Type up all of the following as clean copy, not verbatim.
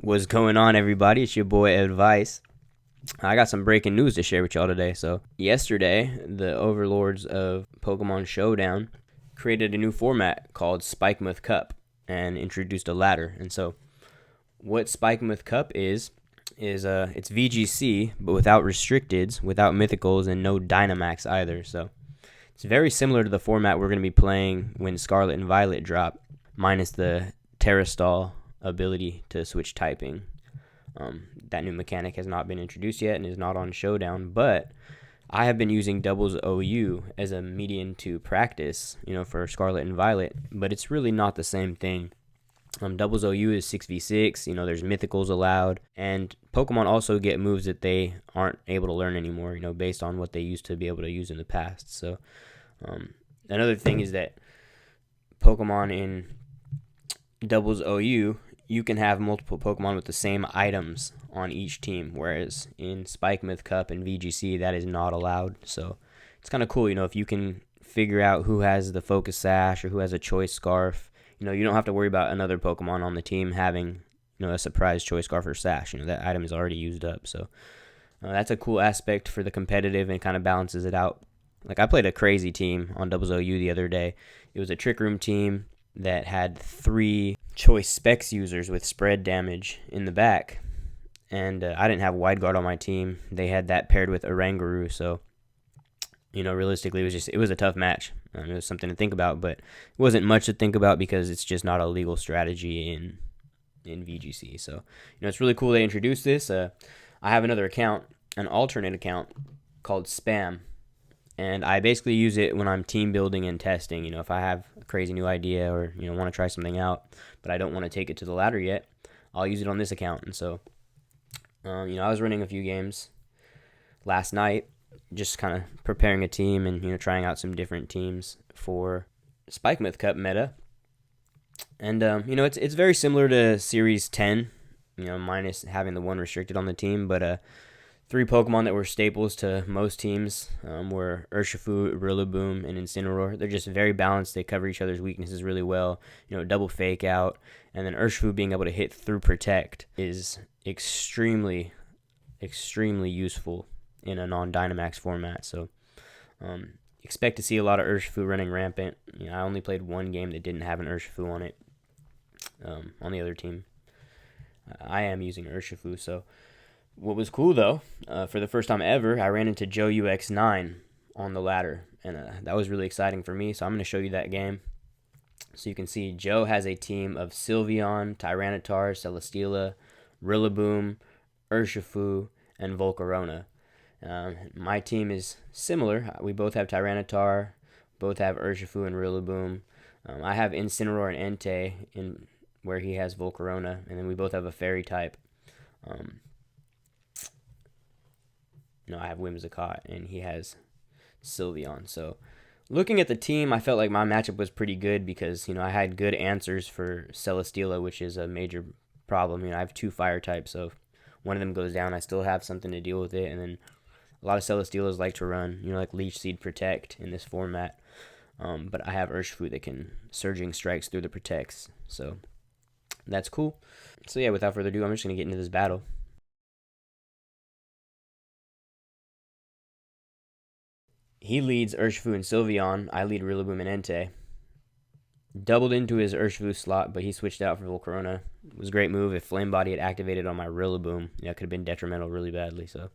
What's going on, everybody? It's your boy Advice. I got some breaking news to share with y'all today. So, yesterday, the overlords of Pokemon Showdown created a new format called Spikemuth Cup and introduced a ladder. And so, what Spikemuth Cup is it's VGC, but without restricteds, without mythicals, and no Dynamax either. So, it's very similar to the format we're going to be playing when Scarlet and Violet drop, minus the Terrastall ability to switch typing. That new mechanic has not been introduced yet and is not on Showdown, but I have been using doubles OU as a median to practice, for Scarlet and Violet, but it's really not the same thing. Doubles OU is 6v6, there's mythicals allowed, and Pokemon also get moves that they aren't able to learn anymore, based on what they used to be able to use in the past. So, another thing is that Pokemon in doubles OU, you can have multiple Pokemon with the same items on each team, whereas in Spikemuth Cup and VGC, that is not allowed. So it's kind of cool, if you can figure out who has the Focus Sash or who has a Choice Scarf. You don't have to worry about another Pokemon on the team having, a surprise Choice Scarf or Sash. That item is already used up. So that's a cool aspect for the competitive and kind of balances it out. Like, I played a crazy team on Doubles OU the other day. It was a Trick Room team that had 3 Choice Specs users with spread damage in the back, and I didn't have Wide Guard on my team. They had that paired with Oranguru, so realistically it was a tough match. It was something to think about, but it wasn't much to think about because it's just not a legal strategy in VGC. So it's really cool they introduced this. I have another account, an alternate account called Spam, and I basically use it when I'm team building and testing. If I have a crazy new idea or, want to try something out, but I don't want to take it to the ladder yet, I'll use it on this account. And so, I was running a few games last night, just kind of preparing a team and, trying out some different teams for Spikemuth Cup meta. And, it's very similar to Series 10, minus having the one restricted on the team, but 3 Pokemon that were staples to most teams were Urshifu, Rillaboom, and Incineroar. They're just very balanced. They cover each other's weaknesses really well. Double Fake Out. And then Urshifu being able to hit through Protect is extremely, extremely useful in a non-Dynamax format. So expect to see a lot of Urshifu running rampant. I only played one game that didn't have an Urshifu on it on the other team. I am using Urshifu, so... What was cool, though, for the first time ever, I ran into JoeUX9 on the ladder, and that was really exciting for me, so I'm going to show you that game. So you can see Joe has a team of Sylveon, Tyranitar, Celesteela, Rillaboom, Urshifu, and Volcarona. My team is similar. We both have Tyranitar, both have Urshifu and Rillaboom. I have Incineroar and Entei in where he has Volcarona, and then we both have a Fairy type. I have Whimsicott, and he has Sylveon. So, looking at the team, I felt like my matchup was pretty good because, I had good answers for Celesteela, which is a major problem. I have 2 fire types, so if one of them goes down, I still have something to deal with it. And then a lot of Celesteelas like to run, like Leech Seed Protect in this format. But I have Urshifu that can Surging Strikes through the Protects. So, that's cool. So, yeah, without further ado, I'm just going to get into this battle. He leads Urshifu and Sylveon. I lead Rillaboom and Entei. Doubled into his Urshifu slot, but he switched out for Volcarona. It was a great move. If Flame Body had activated on my Rillaboom, it could have been detrimental really badly. So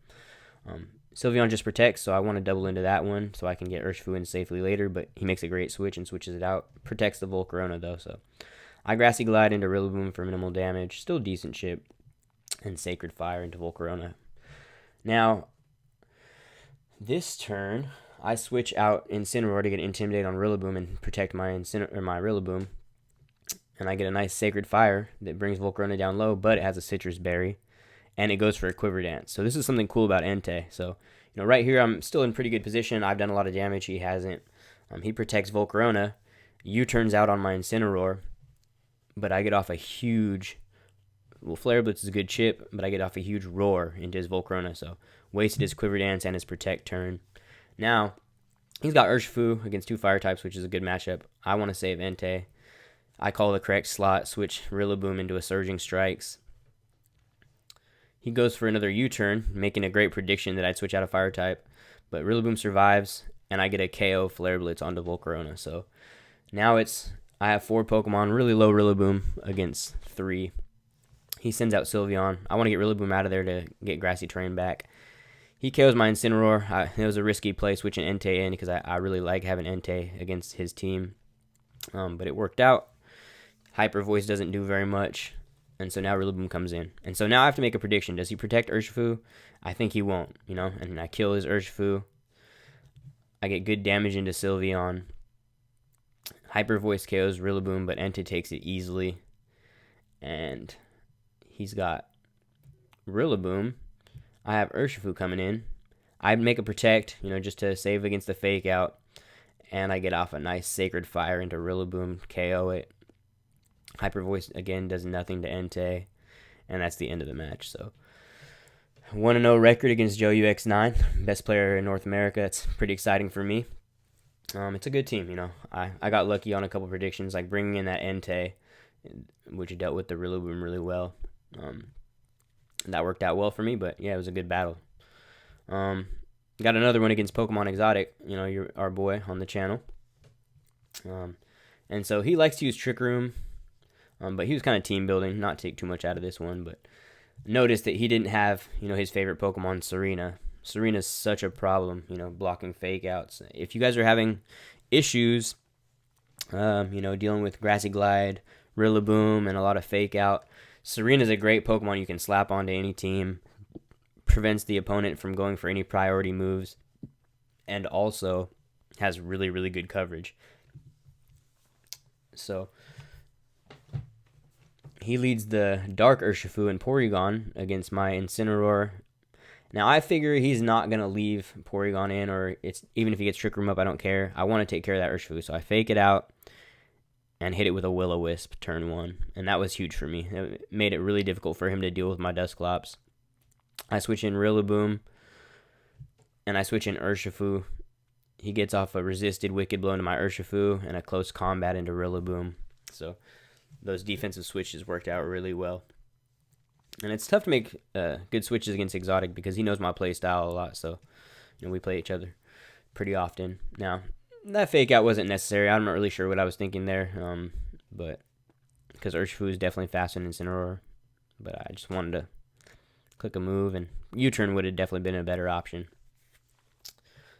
Sylveon just protects, so I want to double into that one so I can get Urshifu in safely later, but he makes a great switch and switches it out. Protects the Volcarona, though, so I Grassy Glide into Rillaboom for minimal damage. Still decent chip. And Sacred Fire into Volcarona. Now, this turn... I switch out Incineroar to get Intimidate on Rillaboom and protect my Rillaboom. And I get a nice Sacred Fire that brings Volcarona down low, but it has a Citrus Berry. And it goes for a Quiver Dance. So this is something cool about Entei. So, right here I'm still in pretty good position. I've done a lot of damage. He hasn't. He protects Volcarona. U-turns out on my Incineroar. But I get off a huge... Well, Flare Blitz is a good chip, but I get off a huge Roar into his Volcarona. So, wasted his Quiver Dance and his Protect turn. Now, he's got Urshifu against 2 fire types, which is a good matchup. I want to save Entei. I call the correct slot, switch Rillaboom into a Surging Strikes. He goes for another U-turn, making a great prediction that I'd switch out of fire type. But Rillaboom survives, and I get a KO Flare Blitz onto Volcarona. So now I have 4 Pokemon, really low Rillaboom against 3. He sends out Sylveon. I want to get Rillaboom out of there to get Grassy Terrain back. He KOs my Incineroar. It was a risky play switching Entei in because I really like having Entei against his team. But it worked out. Hyper Voice doesn't do very much. And so now Rillaboom comes in. And so now I have to make a prediction. Does he protect Urshifu? I think he won't, And I kill his Urshifu. I get good damage into Sylveon. Hyper Voice KOs Rillaboom, but Entei takes it easily. And he's got Rillaboom. I have Urshifu coming in. I make a protect, just to save against the fake out. And I get off a nice Sacred Fire into Rillaboom, KO it. Hyper Voice, again, does nothing to Entei. And that's the end of the match. So 1-0 record against JoeUX9. Best player in North America. It's pretty exciting for me. It's a good team, I got lucky on a couple predictions, like bringing in that Entei, which dealt with the Rillaboom really well. That worked out well for me, but yeah, it was a good battle. Got another one against Pokemon Exotic, you're our boy on the channel. And so he likes to use Trick Room, but he was kind of team building, not take too much out of this one, but noticed that he didn't have, his favorite Pokemon, Serena. Serena's such a problem, blocking fake outs. If you guys are having issues, dealing with Grassy Glide, Rillaboom, and a lot of fake out, Serena's a great Pokemon you can slap onto any team. Prevents the opponent from going for any priority moves, and also has really, really good coverage. So he leads the Dark Urshifu and Porygon against my Incineroar. Now I figure he's not going to leave Porygon in, or even if he gets Trick Room up, I don't care. I want to take care of that Urshifu, so I fake it out and hit it with a Will-O-Wisp turn 1, and that was huge for me. It made it really difficult for him to deal with my Dusclops. I switch in Rillaboom, and I switch in Urshifu. He gets off a resisted Wicked Blow into my Urshifu, and a close combat into Rillaboom. So those defensive switches worked out really well. And it's tough to make good switches against Exotic because he knows my play style a lot, so we play each other pretty often. Now, that fake out wasn't necessary. I'm not really sure what I was thinking there, but because Urshifu is definitely faster than Incineroar, but I just wanted to click a move, and U-turn would have definitely been a better option.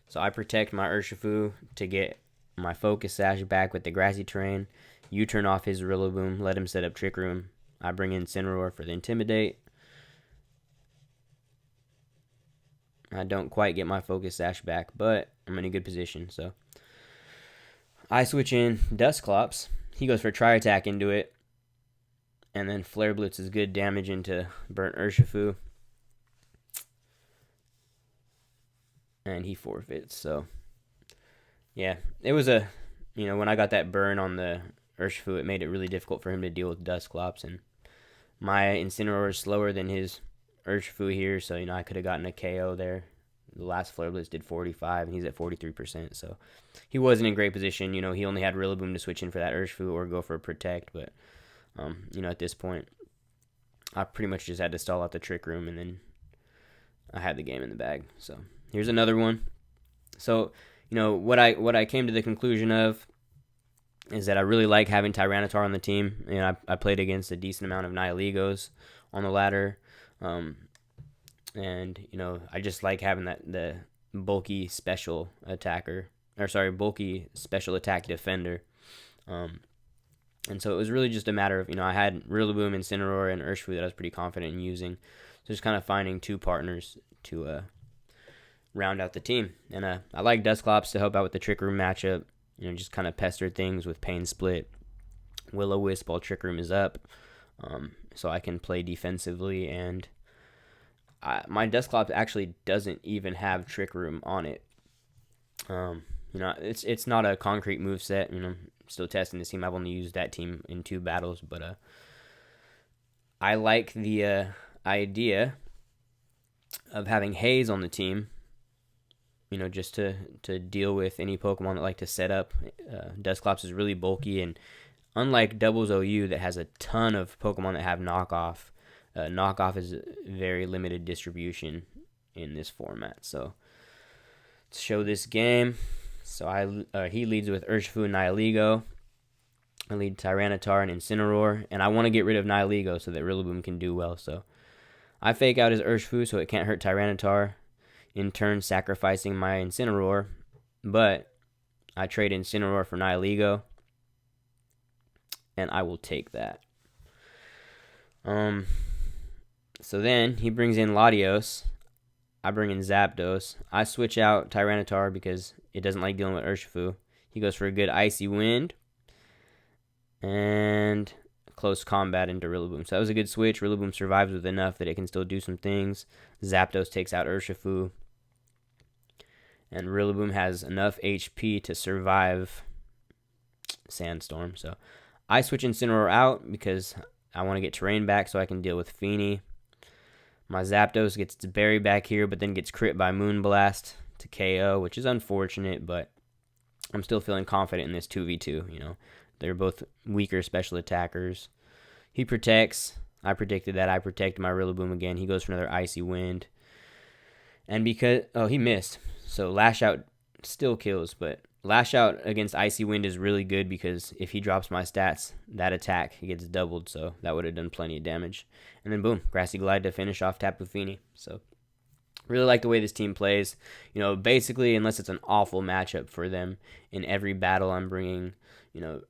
So I protect my Urshifu to get my Focus Sash back with the Grassy Terrain. U-turn off his Rillaboom, let him set up Trick Room. I bring in Incineroar for the Intimidate. I don't quite get my Focus Sash back, but I'm in a good position. So I switch in Dusclops. He goes for a Tri-Attack into it. And then Flare Blitz is good damage into Burnt Urshifu. And he forfeits. So, yeah, it was when I got that burn on the Urshifu, it made it really difficult for him to deal with Dusclops. And my Incineroar is slower than his Urshifu here, so, I could have gotten a KO there. The last Flare Blitz did 45, and he's at 43%. So, he wasn't in great position. He only had Rillaboom to switch in for that Urshifu or go for a Protect. But, at this point, I pretty much just had to stall out the Trick Room, and then I had the game in the bag. So, here's another one. So, what I came to the conclusion of is that I really like having Tyranitar on the team. I played against a decent amount of Nihiligos on the ladder. And, I just like having the bulky special attacker. Bulky special attack defender. And so it was really just a matter of, I had Rillaboom, Incineroar, and Urshifu that I was pretty confident in using. So just kind of finding 2 partners to round out the team. And I like Dusclops to help out with the Trick Room matchup. Just kind of pester things with Pain Split. Will-O-Wisp while Trick Room is up. So I can play defensively. And my Dusclops actually doesn't even have Trick Room on it. It's not a concrete move set. Still testing this team. I've only used that team in 2 battles. But I like the idea of having Haze on the team. Just to deal with any Pokemon that like to set up. Dusclops is really bulky, and unlike Doubles OU that has a ton of Pokemon that have knockoff, knockoff is very limited distribution in this format. So to show this game, so he leads with Urshifu and Nihilego. I lead Tyranitar and Incineroar, and I want to get rid of Nihilego so that Rillaboom can do well. So I fake out his Urshifu so it can't hurt Tyranitar, in turn sacrificing my Incineroar, but I trade Incineroar for Nihilego, and I will take that. So then he brings in Latios. I bring in Zapdos. I switch out Tyranitar because it doesn't like dealing with Urshifu. He goes for a good Icy Wind and close combat into Rillaboom. So that was a good switch. Rillaboom survives with enough that it can still do some things. Zapdos takes out Urshifu. And Rillaboom has enough HP to survive Sandstorm. So I switch Incineroar out because I want to get terrain back so I can deal with Feeny. My Zapdos gets its berry back here, but then gets crit by Moonblast to KO, which is unfortunate, but I'm still feeling confident in this 2v2, you know. They're both weaker special attackers. He protects. I predicted that. I protect my Rillaboom again. He goes for another Icy Wind. And because... Oh, he missed. So Lash Out still kills, but Lash Out against Icy Wind is really good because if he drops my stats, that attack gets doubled, so that would have done plenty of damage. And then boom, Grassy Glide to finish off Tapu Fini. So really like the way this team plays. You know, basically, unless it's an awful matchup for them, in every battle I'm bringing, you know,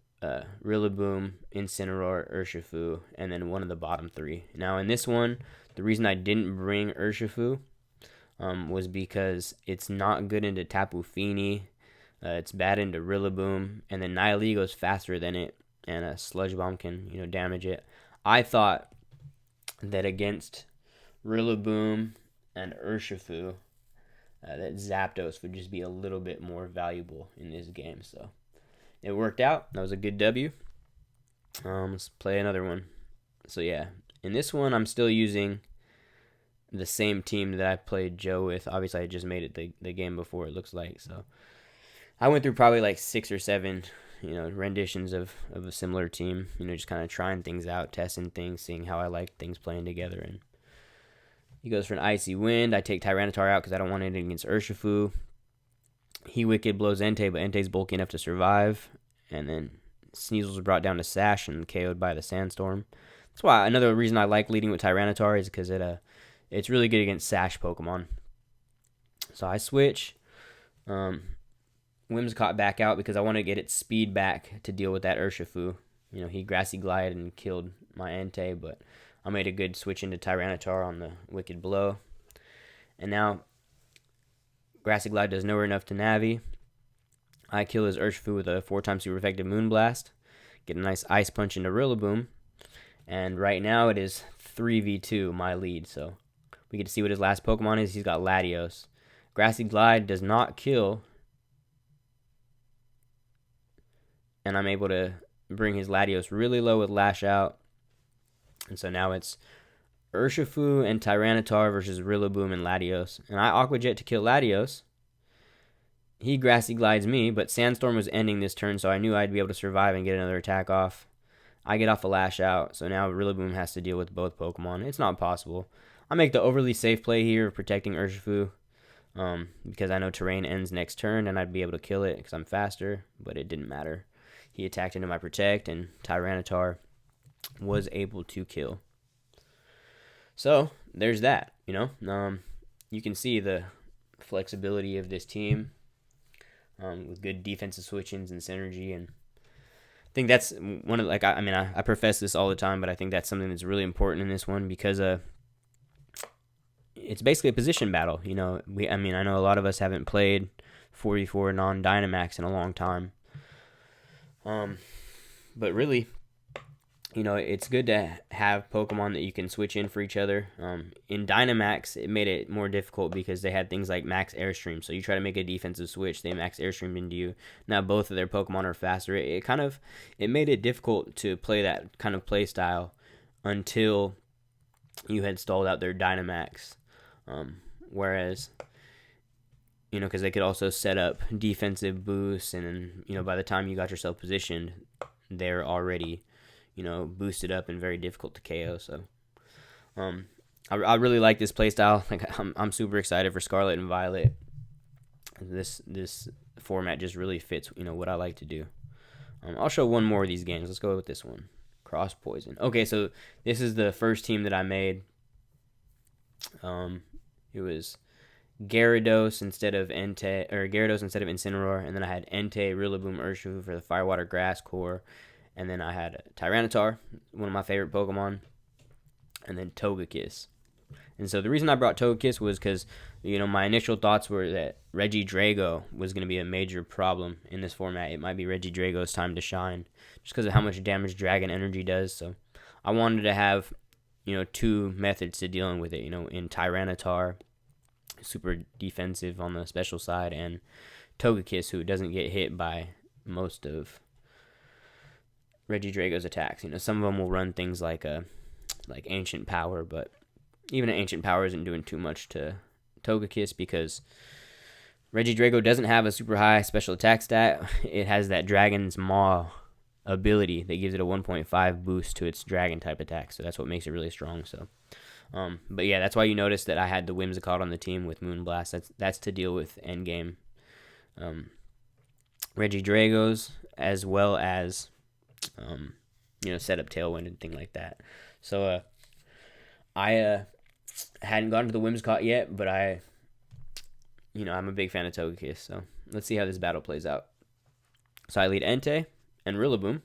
Rillaboom, Incineroar, Urshifu, and then one of the bottom three. Now in this one, the reason I didn't bring Urshifu was because it's not good into Tapu Fini. It's bad into Rillaboom, and then Nihilego's faster than it, and a Sludge Bomb can, you know, damage it. I thought that against Rillaboom and Urshifu, that Zapdos would just be a little bit more valuable in this game. So it worked out. That was a good W. Let's play another one. So yeah, in this one I'm still using the same team that I played Joe with. Obviously I just made it the game before, it looks like. So I went through probably like 6 or 7, you know, renditions of a similar team, you know, just kind of trying things out, testing things, seeing how I like things playing together. And he goes for an Icy Wind. I take Tyranitar out because I don't want it against Urshifu. He Wicked blows Entei, but Entei's bulky enough to survive. And then Sneasel's brought down to Sash and KO'd by the Sandstorm. That's why another reason I like leading with Tyranitar is because it's really good against Sash Pokemon. So I switch. Whimsicott back out because I want to get its speed back to deal with that Urshifu. You know, he Grassy Glide and killed my Entei, but I made a good switch into Tyranitar on the Wicked Blow. And now Grassy Glide does nowhere enough to Navi. I kill his Urshifu with a 4x super effective Moonblast. Get a nice Ice Punch into Rillaboom. And right now it is 3v2, my lead. So we get to see what his last Pokemon is. He's got Latios. Grassy Glide does not kill. And I'm able to bring his Latios really low with Lash Out. And so now it's Urshifu and Tyranitar versus Rillaboom and Latios. And I Aqua Jet to kill Latios. He Grassy Glides me, but Sandstorm was ending this turn, so I knew I'd be able to survive and get another attack off. I get off a Lash Out, so now Rillaboom has to deal with both Pokemon. It's not possible. I make the overly safe play here of protecting Urshifu because I know terrain ends next turn and I'd be able to kill it because I'm faster, but it didn't matter. He attacked into my Protect, and Tyranitar was able to kill. So, there's that, you know. You can see the flexibility of this team with good defensive switch-ins and synergy, and I think that's one of, like, I profess this all the time, but I think that's something that's really important in this one because it's basically a position battle, you know. I know a lot of us haven't played 4v4 non-Dynamax in a long time. But really, you know, it's good to have Pokemon that you can switch in for each other. In Dynamax, it made it more difficult because they had things like Max Airstream. So you try to make a defensive switch, they Max Airstream into you. Now both of their Pokemon are faster. It made it difficult to play that kind of play style until you had stalled out their Dynamax. Whereas, you know, because they could also set up defensive boosts, and, you know, by the time you got yourself positioned, they're already, you know, boosted up and very difficult to KO. So I really like this playstyle. Like I'm super excited for Scarlet and Violet. This format just really fits, what I like to do. I'll show one more of these games. Let's go with this one. Cross Poison. Okay, so this is the first team that I made. It was Gyarados instead of Incineroar, and then I had Entei, Rillaboom, Urshifu for the Firewater Grass core, and then I had Tyranitar, one of my favorite Pokemon, and then Togekiss. And so the reason I brought Togekiss was because, my initial thoughts were that Regidrago was going to be a major problem in this format. It might be Regidrago's time to shine just because of how much damage Dragon Energy does. So I wanted to have, two methods to dealing with it, in Tyranitar, super defensive on the special side, and Togekiss, who doesn't get hit by most of Regidrago's attacks. Some of them will run things like Ancient Power, but even an Ancient Power isn't doing too much to Togekiss because Regidrago doesn't have a super high special attack stat. It has that Dragon's Maw ability that gives it a 1.5 boost to its Dragon type attack, so that's what makes it really strong. So, but yeah, that's why you notice that I had the Whimsicott on the team with Moonblast. That's to deal with endgame Regidragos as well as set up Tailwind and thing like that. So I hadn't gotten to the Whimsicott yet, but I'm a big fan of Togekiss, so let's see how this battle plays out. So I lead Entei and Rillaboom.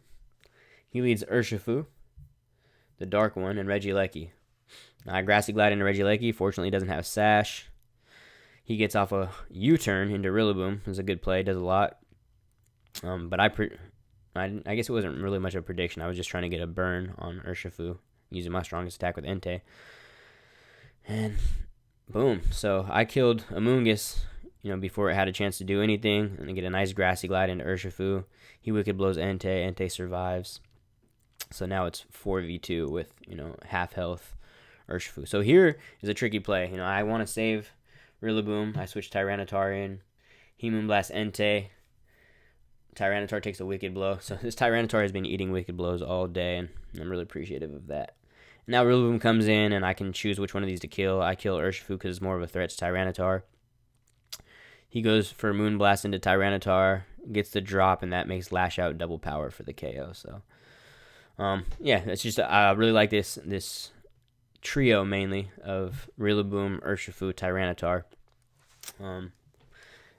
He leads Urshifu, the dark one, and Regieleki. I Grassy Glide into Regieleki. Fortunately, he doesn't have Sash. He gets off a U-turn into Rillaboom. It's a good play, does a lot. But I guess it wasn't really much of a prediction. I was just trying to get a burn on Urshifu using my strongest attack with Entei. And boom. So I killed Amoonguss, before it had a chance to do anything. And I get a nice Grassy Glide into Urshifu. He Wicked Blows Entei. Entei survives. So now it's 4v2 with, half health Urshifu. So here is a tricky play. I want to save Rillaboom. I switch Tyranitar in. He Moonblast Entei. Tyranitar takes a Wicked Blow. So this Tyranitar has been eating Wicked Blows all day, and I'm really appreciative of that. Now Rillaboom comes in, and I can choose which one of these to kill. I kill Urshifu because it's more of a threat to Tyranitar. He goes for Moonblast into Tyranitar, gets the drop, and that makes Lash Out double power for the KO. So, yeah, it's just I really like this trio mainly of Rillaboom, Urshifu, Tyranitar. And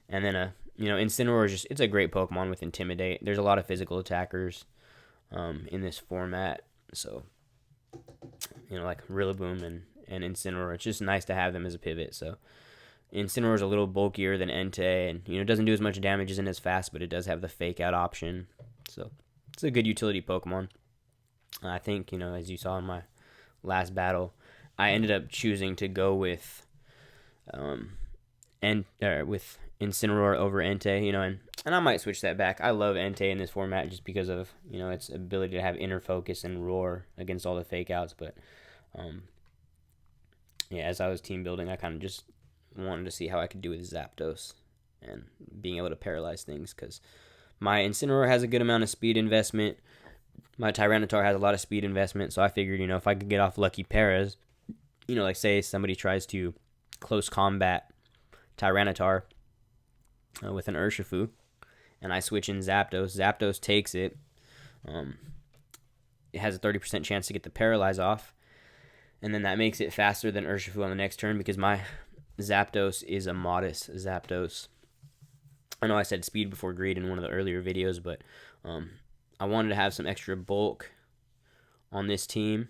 then Incineroar is it's a great Pokemon with Intimidate. There's a lot of physical attackers in this format, so like Rillaboom and Incineroar. It's just nice to have them as a pivot. So Incineroar is a little bulkier than Entei, and it doesn't do as much damage, isn't as fast, but it does have the fake out option. So it's a good utility Pokemon. I think as you saw in my last battle, I ended up choosing to go with with Incineroar over Entei, and I might switch that back. I love Entei in this format just because of its ability to have inner focus and roar against all the fake outs. But as I was team building, I kind of just wanted to see how I could do with Zapdos and being able to paralyze things, because my Incineroar has a good amount of speed investment. My Tyranitar has a lot of speed investment, so I figured, if I could get off lucky paras, like say somebody tries to close combat Tyranitar with an Urshifu, and I switch in Zapdos takes it. It has a 30% chance to get the Paralyze off, and then that makes it faster than Urshifu on the next turn because my Zapdos is a modest Zapdos. I know I said speed before greed in one of the earlier videos, but I wanted to have some extra bulk on this team,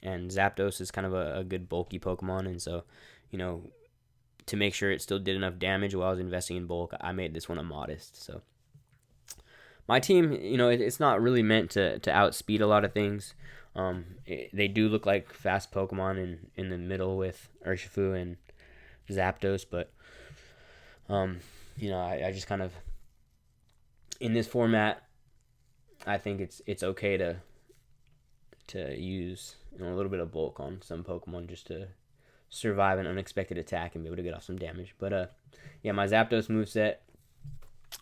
and Zapdos is kind of a good bulky Pokemon, and so, to make sure it still did enough damage while I was investing in bulk, I made this one a modest. So my team, it's not really meant to outspeed a lot of things. They do look like fast Pokemon in the middle with Urshifu and Zapdos, but I just kind of, in this format, I think it's okay to use a little bit of bulk on some Pokemon just to survive an unexpected attack and be able to get off some damage. But my Zapdos moveset,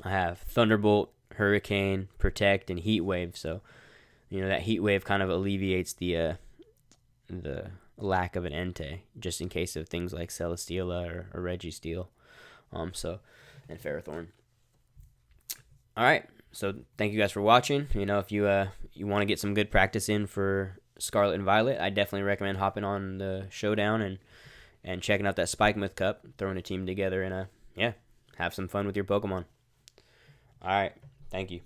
I have Thunderbolt, Hurricane, Protect, and Heat Wave. So that Heat Wave kind of alleviates the lack of an Entei, just in case of things like Celesteela or Registeel. And Ferrothorn. All right, so thank you guys for watching. If you want to get some good practice in for Scarlet and Violet, I definitely recommend hopping on the Showdown and checking out that Spikemuth Cup, throwing a team together, and have some fun with your Pokemon. All right, thank you.